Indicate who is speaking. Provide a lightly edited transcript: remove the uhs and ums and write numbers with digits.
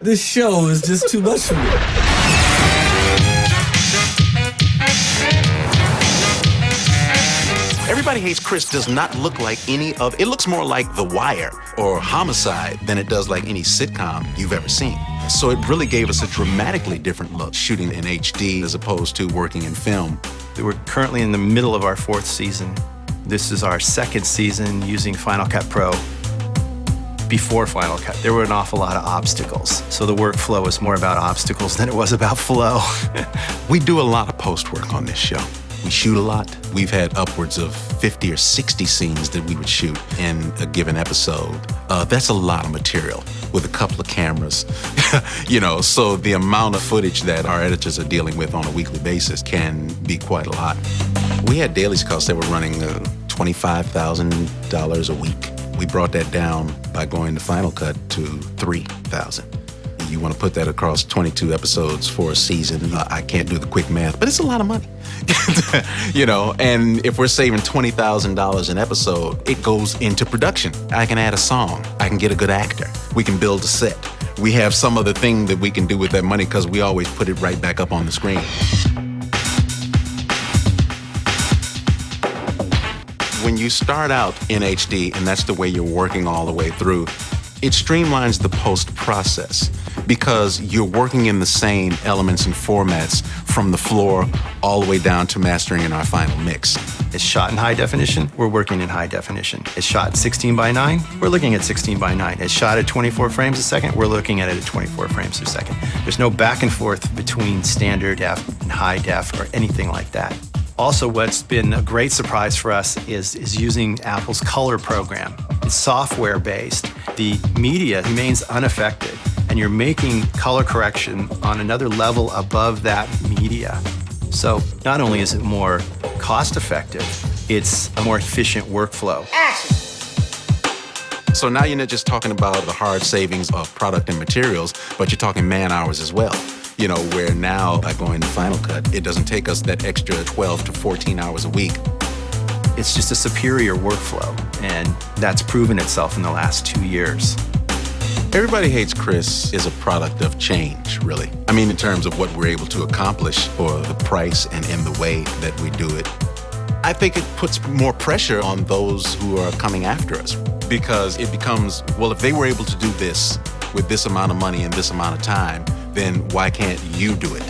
Speaker 1: This show is just too much for me.
Speaker 2: Everybody Hates Chris does not look like any of, it looks more like The Wire or Homicide than it does like any sitcom you've ever seen. So it really gave us a dramatically different look, shooting in HD as opposed to working in film.
Speaker 3: We're currently in the middle of our 4th season. This is our 2nd season using Final Cut Pro. Before Final Cut, there were an awful lot of obstacles. So the workflow was more about obstacles than it was about flow.
Speaker 2: We do a lot of post work on this show. We shoot a lot. We've had upwards of 50 or 60 scenes that we would shoot in a given episode. That's a lot of material with a couple of cameras. So the amount of footage that our editors are dealing with on a weekly basis can be quite a lot. We had dailies costs that were running $25,000 a week. We brought that down by going to Final Cut to $3,000. You want to put that across 22 episodes for a season. I can't do the quick math, but it's a lot of money. And if we're saving $20,000 an episode, it goes into production. I can add a song. I can get a good actor. We can build a set. We have some other thing that we can do with that money because we always put it right back up on the screen. When you start out in HD, and that's the way you're working all the way through, it streamlines the post process because you're working in the same elements and formats from the floor all the way down to mastering in our final mix.
Speaker 3: It's shot in high definition, we're working in high definition. It's shot 16:9, we're looking at 16:9. It's shot at 24 frames a second, we're looking at it at 24 frames a second. There's no back and forth between standard def and high def or anything like that. Also, what's been a great surprise for us is using Apple's color program. It's software-based. The media remains unaffected, and you're making color correction on another level above that media. So not only is it more cost-effective, it's a more efficient workflow.
Speaker 4: Action!
Speaker 2: So now you're not just talking about the hard savings of product and materials, but you're talking man hours as well. Where now, by going to Final Cut, it doesn't take us that extra 12 to 14 hours a week.
Speaker 3: It's just a superior workflow, and that's proven itself in the last 2 years.
Speaker 2: Everybody Hates Chris is a product of change, really. I mean, in terms of what we're able to accomplish for the price and in the way that we do it. I think it puts more pressure on those who are coming after us because it becomes, well, if they were able to do this with this amount of money and this amount of time, then why can't you do it?